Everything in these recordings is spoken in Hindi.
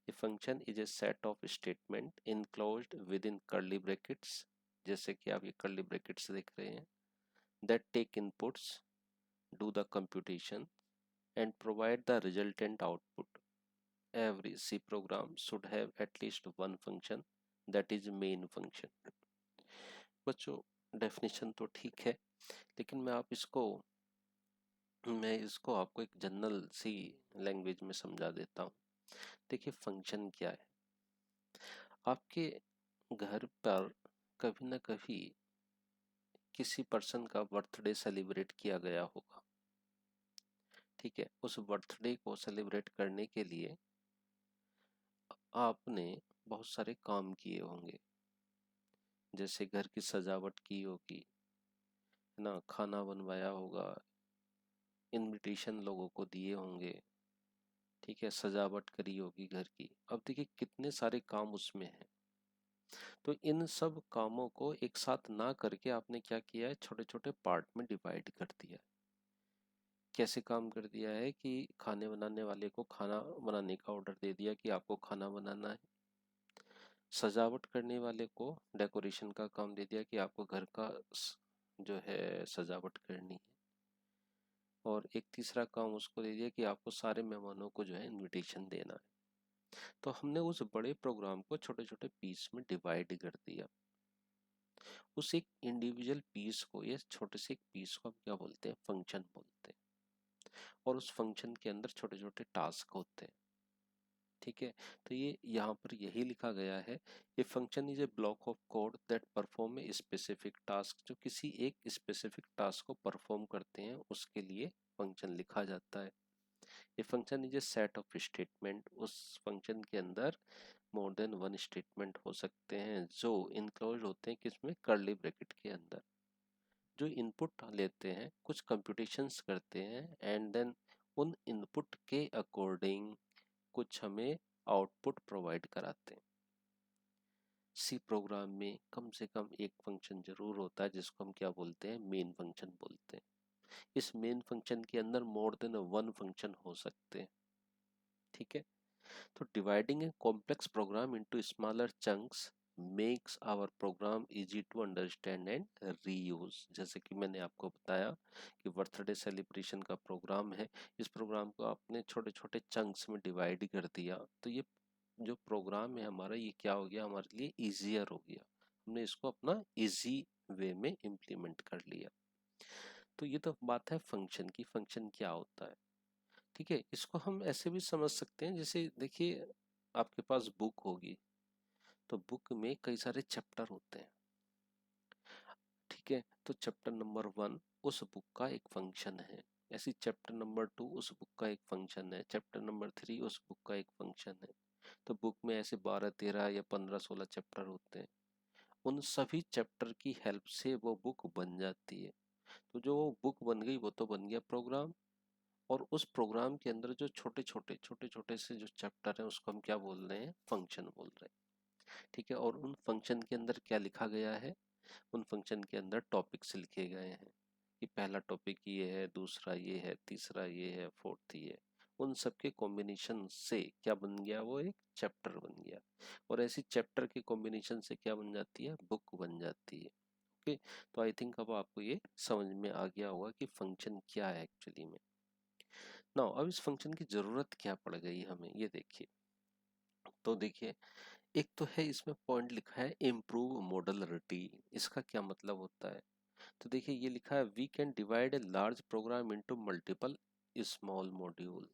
A function is a set of statement enclosed within curly brackets, जैसे कि आप ये कर्ली ब्रैकेट्स देख रहे हैं, that take inputs, do the computation and provide the resultant output. Every C program should have at least one function that is main function. बच्चों डेफिनेशन तो ठीक है, लेकिन मैं इसको आपको एक जनरल सी लैंग्वेज में समझा देता हूँ. देखिए फंक्शन क्या है. आपके घर पर कभी ना कभी किसी पर्सन का बर्थडे सेलिब्रेट किया गया होगा. ठीक है, उस बर्थडे को सेलिब्रेट करने के लिए आपने बहुत सारे काम किए होंगे, जैसे घर की सजावट की होगी, है ना, खाना बनवाया होगा, इनविटेशन लोगों को दिए होंगे, ठीक है, सजावट करी होगी घर की. अब देखिए कितने सारे काम उसमें हैं. तो इन सब कामों को एक साथ ना करके आपने क्या किया है, छोटे छोटे पार्ट में डिवाइड कर दिया है. कैसे काम कर दिया है कि खाने बनाने वाले को खाना बनाने का ऑर्डर दे दिया कि आपको खाना बनाना है. सजावट करने वाले को डेकोरेशन का काम दे दिया कि आपको घर का जो है सजावट करनी है. और एक तीसरा काम उसको दे दिया कि आपको सारे मेहमानों को जो है इनविटेशन देना है. तो हमने उस बड़े प्रोग्राम को छोटे छोटे पीस में डिवाइड कर दिया. उस एक इंडिविजुअल पीस को, ये छोटे से एक पीस को हम क्या बोलते हैं, फंक्शन बोलते हैं. और उस फंक्शन के अंदर छोटे छोटे टास्क होते हैं. ठीक है, तो ये यहाँ पर यही लिखा गया है, ए function is A block of code that perform a specific task. जो किसी एक स्पेसिफिक टास्क को परफॉर्म करते हैं उसके लिए फंक्शन लिखा जाता है. ए function is a set of statement. उस फंक्शन के अंदर मोर देन वन स्टेटमेंट हो सकते हैं जो इनक्लोज होते हैं किसमें, कर्ली ब्रैकेट के अंदर, जो इनपुट लेते हैं, कुछ कंप्यूटेशंस करते हैं एंड देन उन इनपुट के अकॉर्डिंग कुछ हमें आउटपुट प्रोवाइड कराते हैं. सी प्रोग्राम में कम से कम एक फंक्शन जरूर होता है जिसको हम क्या बोलते हैं, मेन फंक्शन बोलते हैं. इस मेन फंक्शन के अंदर मोर देन वन फंक्शन हो सकते हैं. ठीक है, तो dividing a complex program into smaller chunks makes our program easy to understand and reuse. जैसे कि मैंने आपको बताया कि बर्थडे सेलिब्रेशन का प्रोग्राम है, इस प्रोग्राम को आपने छोटे छोटे चंक्स में डिवाइड कर दिया, तो ये जो प्रोग्राम है हमारा, ये क्या हो गया, हमारे लिए इजियर हो गया. हमने इसको अपना इजी वे में इम्प्लीमेंट कर लिया. तो ये तो बात है फंक्शन की. फंक्शन क्या होता है, ठीक है, इसको हम ऐसे भी समझ सकते हैं. जैसे देखिए आपके पास बुक होगी, तो बुक में कई सारे चैप्टर होते हैं. ठीक है, तो चैप्टर नंबर 1 उस बुक का एक फंक्शन है. ऐसी चैप्टर नंबर 2 उस बुक का एक फंक्शन है. चैप्टर नंबर 3 उस बुक का एक फंक्शन है. तो बुक में ऐसे 12 13 या 15 16 चैप्टर होते हैं. उन सभी चैप्टर की हेल्प से वो बुक बन जाती है. तो जो वो बुक बन गई वो तो बन गया प्रोग्राम. और उस प्रोग्राम के अंदर जो छोटे छोटे से जो चैप्टर हैं उसको हम क्या बोल रहे हैं, फंक्शन बोल रहे हैं. ठीक है, और उन फंक्शन के अंदर क्या लिखा गया है, उन फंक्शन के अंदर टॉपिक्स लिखे गए हैं कि पहला टॉपिक ये है, दूसरा ये है, तीसरा ये है, फोर्थ ये है. उन सब के कॉम्बिनेशन से क्या बन गया, वो एक चैप्टर बन गया. और ऐसी चैप्टर के कॉम्बिनेशन से क्या बन जाती है, बुक बन जाती है. ओके, तो आई थिंक अब आपको ये समझ में आ गया होगा कि फंक्शन क्या है एक्चुअली में. नाउ अब इस फंक्शन की जरूरत क्या पड़ गई हमें, ये देखिए. तो देखिए, एक तो है इसमें पॉइंट लिखा है इम्प्रूव मॉडुलरिटी. इसका क्या मतलब होता है, तो देखिए ये लिखा है we can divide a large program into multiple small module.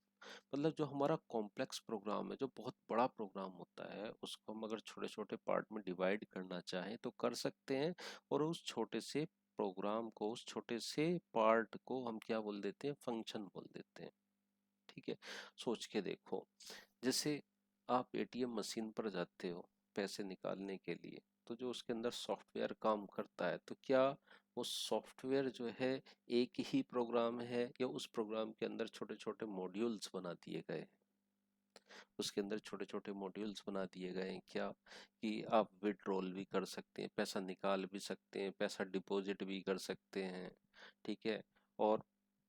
मतलब जो हमारा कॉम्प्लेक्स प्रोग्राम है, जो बहुत बड़ा प्रोग्राम होता है, उसको हम अगर छोटे छोटे पार्ट में डिवाइड करना चाहें तो कर सकते हैं. और उस छोटे से प्रोग्राम को, उस छोटे से पार्ट को हम क्या बोल देते हैं, फंक्शन बोल देते हैं. ठीक है, सोच के देखो, जैसे आप एटीएम मशीन पर जाते हो पैसे निकालने के लिए, तो जो उसके अंदर सॉफ्टवेयर काम करता है, तो क्या वो सॉफ्टवेयर जो है एक ही प्रोग्राम है, या उस प्रोग्राम के अंदर छोटे छोटे मॉड्यूल्स बना दिए गए हैं. उसके अंदर छोटे छोटे मॉड्यूल्स बना दिए गए हैं क्या, कि आप विड्रॉल भी कर सकते हैं, पैसा निकाल भी सकते हैं, पैसा डिपॉजिट भी कर सकते हैं. ठीक है, और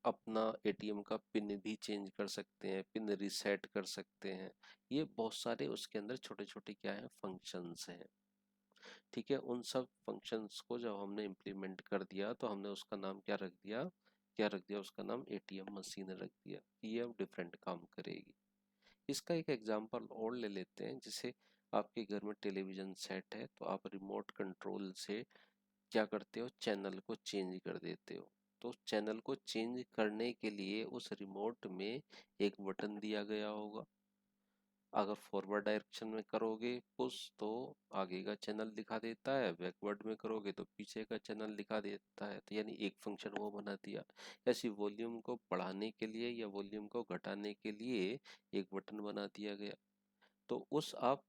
अपना एटीएम का पिन भी चेंज कर सकते हैं, पिन रिसेट कर सकते हैं। ये बहुत सारे उसके अंदर छोटे छोटे क्या है फंक्शंस हैं। ठीक है, उन सब फंक्शंस को जब हमने इम्प्लीमेंट कर दिया तो हमने उसका नाम क्या रख दिया, उसका नाम एटीएम मशीन रख दिया कि ये अब डिफरेंट काम करेगी। इसका एक एग्जांपल और ले लेते हैं। जैसे आपके घर में टेलीविजन सेट है तो आप रिमोट कंट्रोल से क्या करते हो, चैनल को चेंज कर देते हो। तो चैनल को चेंज करने के लिए उस रिमोट में एक बटन दिया गया होगा। अगर फॉरवर्ड डायरेक्शन में करोगे पुश तो आगे का चैनल दिखा देता है, बैकवर्ड में करोगे तो पीछे का चैनल दिखा देता है। तो यानी एक फंक्शन वो बना दिया। ऐसी वॉल्यूम को बढ़ाने के लिए या वॉल्यूम को घटाने के लिए एक बटन बना दिया गया। तो उस आप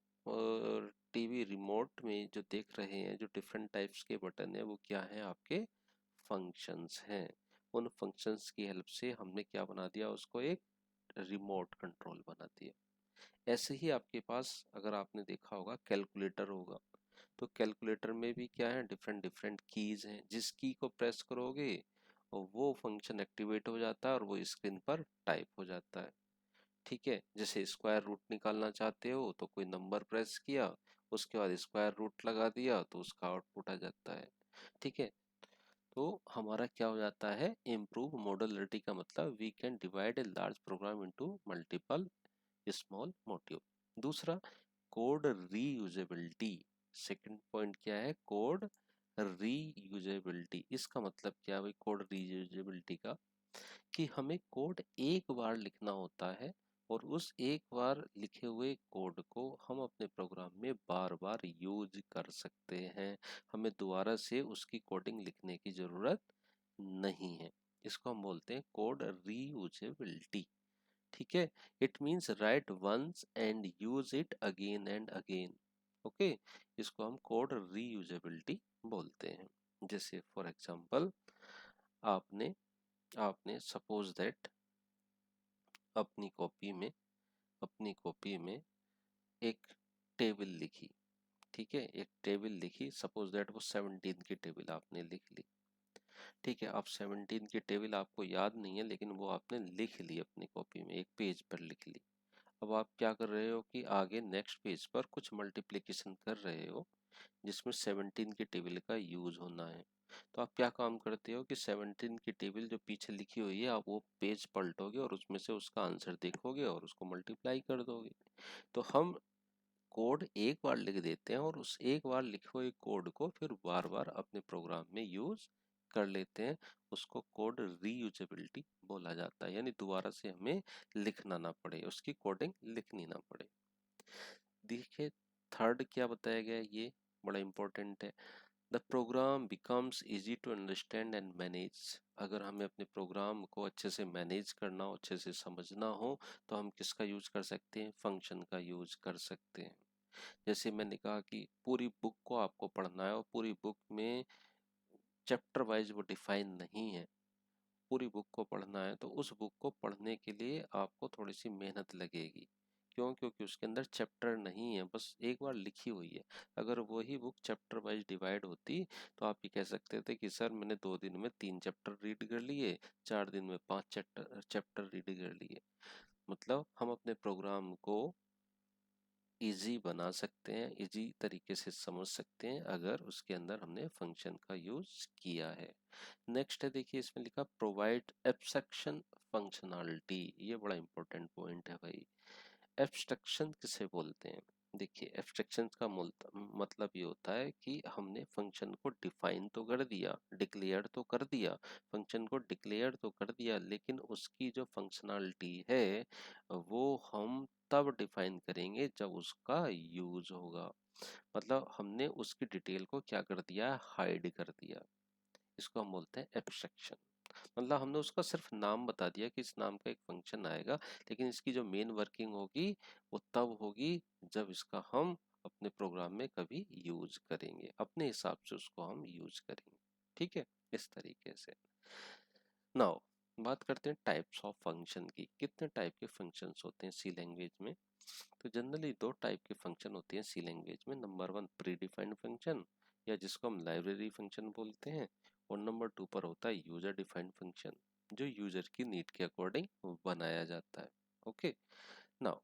टीवी रिमोट में जो देख रहे हैं, जो डिफरेंट टाइप्स के बटन है, वो क्या है, आपके फंक्शंस हैं। उन फंक्शंस की हेल्प से हमने क्या बना दिया, उसको एक रिमोट कंट्रोल बना दिया। ऐसे ही आपके पास अगर आपने देखा होगा कैलकुलेटर होगा, तो कैलकुलेटर में भी क्या है, डिफरेंट डिफरेंट कीज हैं। जिस की को प्रेस करोगे और वो फंक्शन एक्टिवेट हो जाता है और वो स्क्रीन पर टाइप हो जाता है। ठीक है, जैसे स्क्वायर रूट निकालना चाहते हो तो कोई नंबर प्रेस किया, उसके बाद स्क्वायर रूट लगा दिया तो उसका आउटपुट आ जाता है। ठीक है, तो हमारा क्या हो जाता है, इम्प्रूव मॉडुलरिटी का मतलब we can divide a large program into multiple small module. दूसरा, कोड रीयूजेबिलिटी। सेकंड पॉइंट क्या है, कोड रीयूजेबिलिटी। इसका मतलब क्या है भाई कोड रीयूजेबिलिटी का, कि हमें कोड एक बार लिखना होता है और उस एक बार लिखे हुए कोड को हम अपने प्रोग्राम में बार बार यूज कर सकते हैं। हमें दोबारा से उसकी कोडिंग लिखने की जरूरत नहीं है। इसको हम बोलते हैं कोड रीयूजेबिलिटी। ठीक है, it means write once and use it again and again. Okay, इसको हम कोड रीयूजेबिलिटी बोलते हैं। जैसे फॉर एग्जांपल, आपने आपने सपोज दैट अपनी कॉपी में एक टेबल लिखी। ठीक है, एक टेबल लिखी, सपोज दैट वो 17 की टेबल आपने लिख ली। ठीक है, अब 17 की टेबल आपको याद नहीं है लेकिन वो आपने लिख ली अपनी कॉपी में, एक पेज पर लिख ली। अब आप क्या कर रहे हो कि आगे नेक्स्ट पेज पर कुछ मल्टीप्लिकेशन कर रहे हो जिसमें 17 की टेबल का यूज होना है। तो आप क्या काम करते हो कि 17 की टेबल जो पीछे लिखी हुई है आप वो पेज पलटोगे और उसमें से उसका आंसर देखोगे और उसको मल्टीप्लाई कर दोगे। तो हम कोड एक बार लिख देते हैं और उस एक बार लिखे हुए कोड को फिर बार बार अपने प्रोग्राम में यूज कर लेते हैं। उसको कोड रीयूजेबिलिटी बोला जाता है, यानी दोबारा से हमें लिखना ना पड़े, उसकी कोडिंग लिखनी ना पड़े। देखिए, थर्ड क्या बताया गया है, ये बड़ा इंपॉर्टेंट है। The program becomes easy to understand and manage. अगर हमें अपने प्रोग्राम को अच्छे से मैनेज करना हो, अच्छे से समझना हो, तो हम किसका यूज कर सकते हैं, फंक्शन का यूज कर सकते हैं। जैसे मैंने कहा कि पूरी बुक को आपको पढ़ना है और पूरी बुक में चैप्टर वाइज वो डिफाइन नहीं है, पूरी बुक को पढ़ना है, तो उस बुक को पढ़ने के लिए आपको थोड़ी सी मेहनत लगेगी। क्यों, क्योंकि उसके अंदर चैप्टर नहीं है, बस एक बार लिखी हुई है। अगर वही बुक चैप्टर वाइज डिवाइड होती तो आप ये कह सकते थे कि सर मैंने 2 दिन में 3 चैप्टर रीड कर लिए, 4 दिन में 5 चैप्टर रीड कर लिए। मतलब हम अपने प्रोग्राम को इजी बना सकते हैं, इजी तरीके से समझ सकते हैं अगर उसके अंदर हमने फंक्शन का यूज किया है। नेक्स्ट है, देखिए इसमें लिखा प्रोवाइड एब्स्ट्रक्शन फंक्शनैलिटी। ये बड़ा इंपॉर्टेंट पॉइंट है भाई। एब्स्ट्रक्शन किसे बोलते हैं, देखिए एब्स्ट्रक्शन का मतलब ये होता है कि हमने फंक्शन को डिफाइन तो कर दिया, डिक्लेयर तो कर दिया, फंक्शन को डिक्लेयर तो कर दिया, लेकिन उसकी जो फंक्शनैलिटी है वो हम तब डिफाइन करेंगे जब उसका यूज होगा। मतलब हमने उसकी डिटेल को क्या कर दिया, हाइड कर दिया। इसको हम बोलते हैं एब्स्ट्रक्शन। मतलब हमने उसका सिर्फ नाम बता दिया कि इस नाम का एक फंक्शन आएगा, लेकिन इसकी जो मेन वर्किंग होगी वो तब होगी जब इसका हम अपने प्रोग्राम में कभी यूज करेंगे, अपने हिसाब से उसको हम यूज करेंगे। ठीक है, इस तरीके से। नाउ बात करते हैं टाइप्स ऑफ फंक्शन की। कितने टाइप के फंक्शंस होते हैं सी लैंग्वेज में, तो जनरली 2 टाइप के फंक्शन होते हैं सी लैंग्वेज में। नंबर 1 प्री डिफाइंड फंक्शन, या जिसको हम लाइब्रेरी फंक्शन बोलते हैं, और नंबर 2 पर होता है यूजर डिफाइंड फंक्शन। जो यूजर की नीड के अकॉर्डिंग बनाया जाता है। ओके, नाउ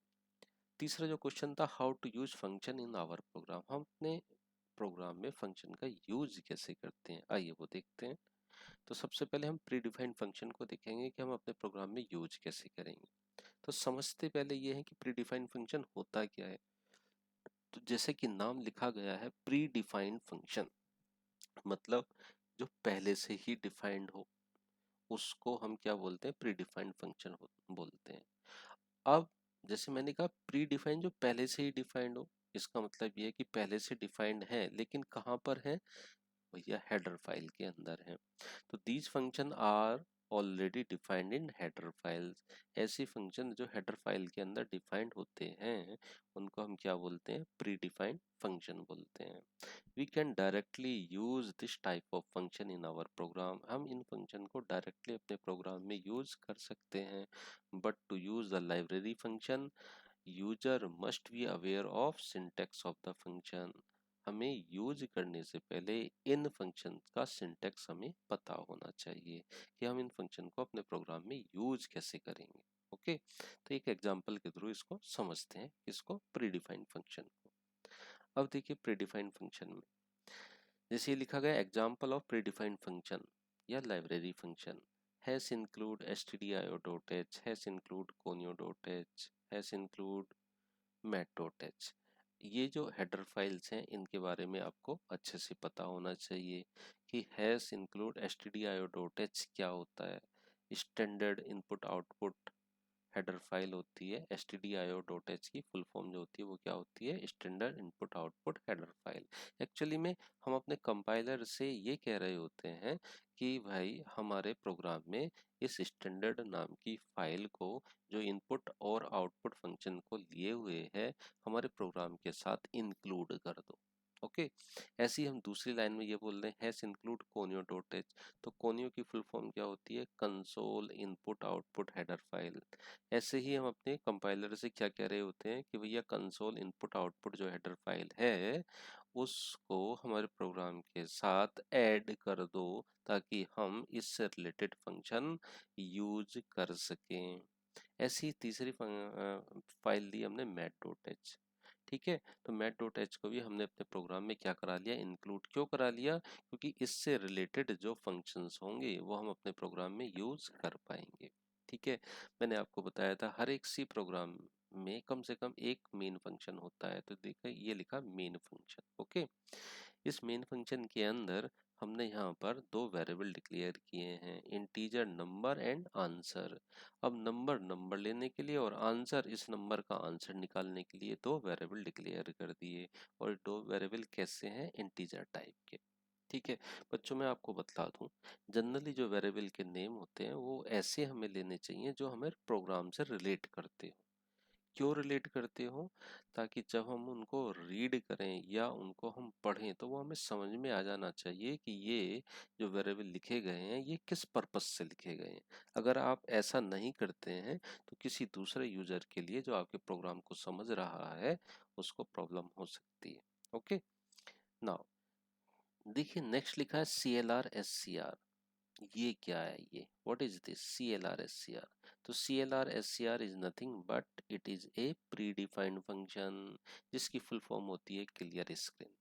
तीसरा जो क्वेश्चन था, how to use function in our program, हम अपने प्रोग्राम में फंक्शन का यूज कैसे करते हैं, आइए वो देखते हैं। तो सबसे पहले हम प्री डिफाइंड फंक्शन को देखेंगे कि हम अपने प्रोग्राम में यूज कैसे करेंगे। तो समझते पहले ये है कि प्री डिफाइंड फंक्शन होता क्या है। तो जैसे कि नाम लिखा गया है, प्री डिफाइंड फंक्शन मतलब जो पहले से ही डिफाइंड हो, उसको हम क्या बोलते हैं, प्री डिफाइंड फंक्शन बोलते हैं। अब जैसे मैंने कहा प्री डिफाइंड, जो पहले से ही डिफाइंड हो, इसका मतलब ये है कि पहले से डिफाइंड है, लेकिन कहाँ पर है भैया, हेडर फाइल के अंदर है। तो these function are already defined in header files, ऐसी फंक्शन जो हेडर फाइल के अंदर डिफाइंड होते हैं उनको हम क्या बोलते हैं, प्री डिफाइंड फंक्शन बोलते हैं। We can directly use this type of function in our program, हम इन फंक्शन को डायरेक्टली अपने प्रोग्राम में यूज कर सकते हैं। But to use the library function, user must be aware of syntax of the function, हमें यूज करने से पहले इन फंक्शन का सिंटेक्स हमें पता होना चाहिए कि हम इन फंक्शन को अपने प्रोग्राम में यूज कैसे करेंगे। ओके, तो एक एग्जांपल के थ्रू इसको समझते हैं, इसको प्रीडिफाइंड फंक्शन को। अब देखिए प्रीडिफाइंड फंक्शन में जैसे लिखा गया, एग्जांपल ऑफ प्रीडिफाइंड फंक्शन या library function, hash include stdio.h, hash include conio.h, hash include मैट.h। ये जो हेडर फाइल्स हैं इनके बारे में आपको अच्छे से पता होना चाहिए कि हैश इंक्लूड stdio.h क्या होता है। Standard input output header file होती है। stdio.h की फुल फॉर्म जो होती है वो क्या होती है, standard input output header file. Actually में हम अपने कंपाइलर से ये कह रहे होते हैं कि भाई हमारे प्रोग्राम में इस स्टैंडर्ड नाम की फाइल को, जो इनपुट और आउटपुट फंक्शन को लिए हुए है, हमारे प्रोग्राम के साथ इंक्लूड कर दो। ओके, ऐसे ही हम दूसरी लाइन में ये बोल रहे हैं हैश इंक्लूड conio.h। तो कोनियो की फुल फॉर्म क्या होती है, console input output header file. ऐसे ही हम अपने कंपाइलर से क्या कह रहे होते हैं कि भैया कंसोल इनपुट आउटपुट जो हेडर फाइल है उसको हमारे प्रोग्राम के साथ ऐड कर दो, ताकि हम इससे रिलेटेड फंक्शन यूज कर सकें। ऐसी तीसरी फाइल ली हमने मैट.h। ठीक है, तो मैट.h को भी हमने अपने प्रोग्राम में क्या करा लिया, इंक्लूड। क्यों करा लिया, क्योंकि इससे रिलेटेड जो फंक्शंस होंगे वो हम अपने प्रोग्राम में यूज कर पाएंगे। ठीक है, मैंने आपको बताया था हर एक सी प्रोग्राम में कम से कम एक मेन फंक्शन होता है। तो देखा, ये लिखा मेन फंक्शन। ओके, इस मेन फंक्शन के अंदर हमने यहाँ पर दो वेरिएबल डिक्लेयर किए हैं, इंटीजर नंबर एंड आंसर। अब नंबर नंबर लेने के लिए और आंसर इस नंबर का आंसर निकालने के लिए दो वेरिएबल डिक्लेयर कर दिए। और दो वेरिएबल कैसे हैं, इंटीजर टाइप के। ठीक है बच्चों, मैं आपको बता दूं, जनरली जो वेरिएबल के नेम होते हैं वो ऐसे हमें लेने चाहिए जो हमें प्रोग्राम से रिलेट करते हो। क्यों रिलेट करते हो, ताकि जब हम उनको रीड करें या उनको हम पढ़ें तो वो हमें समझ में आ जाना चाहिए कि ये जो वेरिएबल लिखे गए हैं ये किस पर्पस से लिखे गए हैं। अगर आप ऐसा नहीं करते हैं तो किसी दूसरे यूजर के लिए जो आपके प्रोग्राम को समझ रहा है उसको प्रॉब्लम हो सकती है। ओके, नाउ देखिए नेक्स्ट लिखा है CLR SCR। ये क्या है, ये what is this CLR SCR। तो CLR SCR is nothing but it is a pre defined function, जिसकी फुल फॉर्म होती है क्लियर स्क्रीन।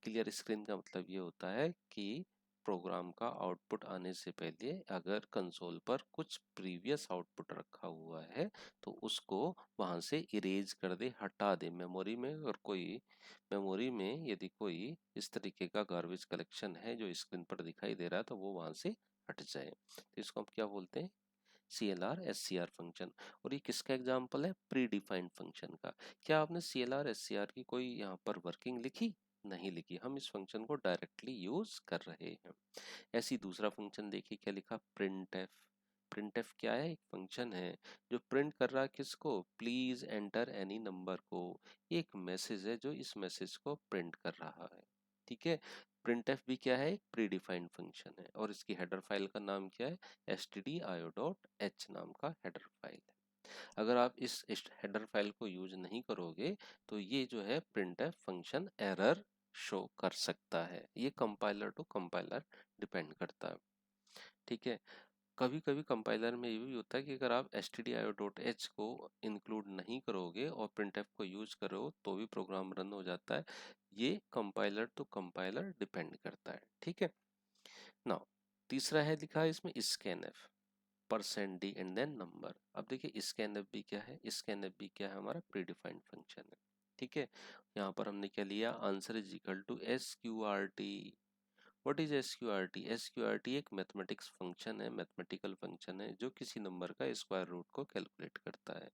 क्लियर स्क्रीन का मतलब ये होता है कि प्रोग्राम का आउटपुट आने से पहले अगर कंसोल पर कुछ प्रीवियस आउटपुट रखा हुआ है तो उसको वहां से इरेज कर दे, हटा दे मेमोरी में। और कोई मेमोरी में यदि कोई इस तरीके का गार्बेज कलेक्शन है जो स्क्रीन पर दिखाई दे रहा है तो वो वहां से हट जाए। तो इसको हम क्या बोलते हैं, CLR SCR फंक्शन। और ये किसका एग्जाम्पल है, प्री डिफाइंड फंक्शन का। क्या आपने CLR SCR की कोई यहाँ पर वर्किंग लिखी, नहीं लिखी, हम इस फंक्शन को डायरेक्टली यूज कर रहे हैं। ऐसी दूसरा फंक्शन देखिए क्या लिखा, प्रिंट एफ। प्रिंट एफ क्या है, एक फंक्शन है जो प्रिंट कर रहा है किसको, प्लीज एंटर एनी नंबर को। एक मैसेज है जो इस मैसेज को प्रिंट कर रहा है। ठीक है, प्रिंट एफ भी क्या है, एक प्री डिफाइंड फंक्शन है और इसकी हेडर फाइल का नाम क्या है, stdio.h नाम का हेडर फाइल है। अगर आप इस हेडर फाइल को यूज नहीं करोगे तो ये जो है print F function error show कर सकता है। ये कंपाइलर टू कंपाइलर डिपेंड करता है। ठीक है, कभी कभी कंपाइलर में ये भी होता है कि अगर आप stdio.h को इंक्लूड नहीं करोगे और printf को यूज करो तो भी प्रोग्राम रन हो जाता है। ये कंपाइलर टू कंपाइलर डिपेंड करता है, ठीक है। नाउ तीसरा है लिखा है इसमें scanf %d and then number. अब देखिए scanf भी क्या है, scanf भी क्या है, हमारा प्रीडिफाइंड फंक्शन है, ठीक है। यहाँ पर हमने क्या लिया, answer is equal to sqrt। What is SQRT? SQRT एक मैथमेटिक्स फंक्शन है, मैथमेटिकल फंक्शन है जो किसी नंबर का स्क्वायर रूट को कैलकुलेट करता है।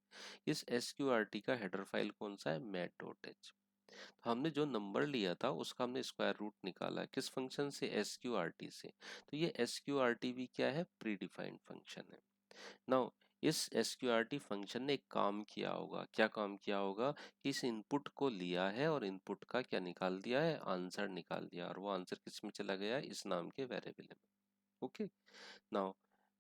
इस एसक्यूआरटी का हेडर फाइल कौन सा है, मैथ.h। हमने जो नंबर लिया था उसका हमने स्क्वायर रूट निकाला है किस फंक्शन से, एसक्यूआरटी से। तो ये एसक्यूआरटी भी क्या है, प्री डिफाइंड फंक्शन है। नाउ इस एसक्यूआरटी फंक्शन ने एक काम किया होगा, क्या काम किया होगा कि इस इनपुट को लिया है और इनपुट का क्या निकाल दिया है, आंसर निकाल दिया, और वो आंसर किस में चला गया है, इस नाम के वेरिएबल में। ओके। नाउ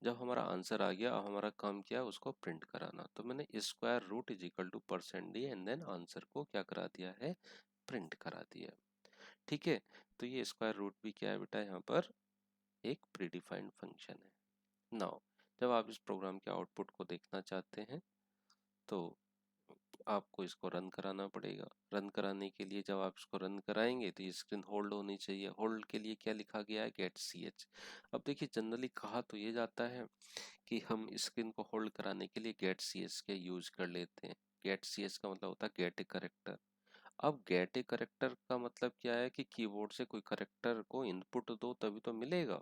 जब हमारा आंसर आ गया, अब हमारा काम क्या है, उसको प्रिंट कराना। तो मैंने square root is equal to %d and then answer को क्या करा दिया है, प्रिंट करा दिया, ठीक है। तो ये स्क्वायर रूट भी क्या है बेटा, यहाँ पर एक प्रीडिफाइंड फंक्शन है। नाउ जब आप इस प्रोग्राम के आउटपुट को देखना चाहते हैं तो आपको इसको रन कराना पड़ेगा। रन कराने के लिए जब आप इसको रन कराएंगे तो ये स्क्रीन होल्ड होनी चाहिए। होल्ड के लिए क्या लिखा गया है, गेट सी एच। अब देखिए जनरली कहा तो ये जाता है कि हम स्क्रीन को होल्ड कराने के लिए गेट सी एच के यूज कर लेते हैं। गेट सी एच का मतलब होता है गेट ए करेक्टर। अब गेट ए करेक्टर का मतलब क्या है कि कीबोर्ड से कोई करेक्टर को इनपुट दो तभी तो मिलेगा।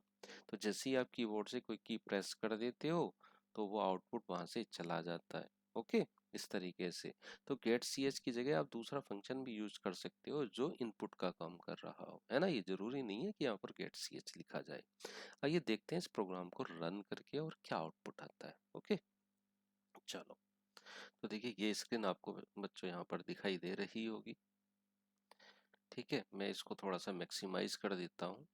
तो जैसे ही आप कीबोर्ड से कोई की प्रेस कर देते हो तो वो आउटपुट वहां से चला जाता है। ओके, इस तरीके से। तो गेट सी एच की जगह आप दूसरा फंक्शन भी यूज कर सकते हो जो इनपुट का काम कर रहा हो, है ना। ये जरूरी नहीं है कि यहाँ पर गेट सी एच लिखा जाए। आइए देखते हैं इस प्रोग्राम को रन करके और क्या आउटपुट आता है। ओके, चलो। तो देखिए ये स्क्रीन आपको बच्चों यहाँ पर दिखाई दे रही होगी, ठीक है। मैं इसको थोड़ा सा मैक्सिमाइज कर देता हूँ।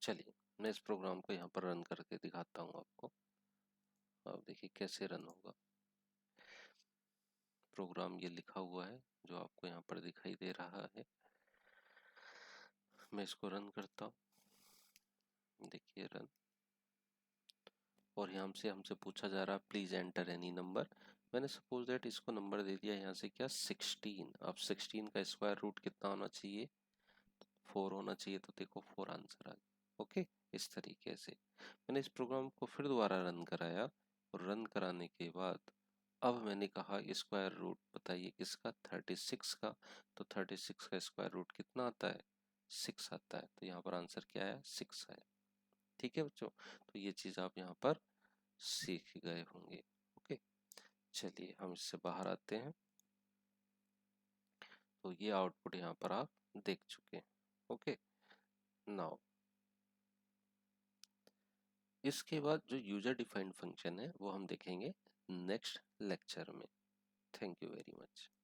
चलिए मैं इस प्रोग्राम को यहाँ पर रन करके दिखाता हूँ आपको। अब देखिए कैसे रन होगा। प्रोग्राम ये लिखा हुआ है जो आपको यहाँ पर दिखाई दे रहा है। मैं इसको रन करता हूँ, देखिए रन। और यहाँ से हमसे पूछा जा रहा है प्लीज एंटर एनी नंबर। मैंने सपोज दैट इसको नंबर दे दिया यहाँ से क्या, 16। अब 16 का स्क्वायर रूट कितना होना चाहिए, 4 होना चाहिए। तो देखो 4 आंसर आ गया। ओके, इस तरीके से मैंने इस प्रोग्राम को फिर दोबारा रन कराया। और रन कराने के बाद अब मैंने कहा स्क्वायर रूट बताइए किसका, 36 का। तो 36 का स्क्वायर रूट कितना आता है, 6 आता है। तो यहाँ पर आंसर क्या है, 6 है। ठीक है बच्चों, तो ये चीज आप यहाँ पर सीख गए होंगे। ओके, चलिए हम इससे बाहर आते हैं। तो ये आउटपुट यहाँ पर आप देख चुके हैं। ओके, नाउ इसके बाद जो यूजर डिफाइंड फंक्शन है वो हम देखेंगे नेक्स्ट लेक्चर में। Thank you very much.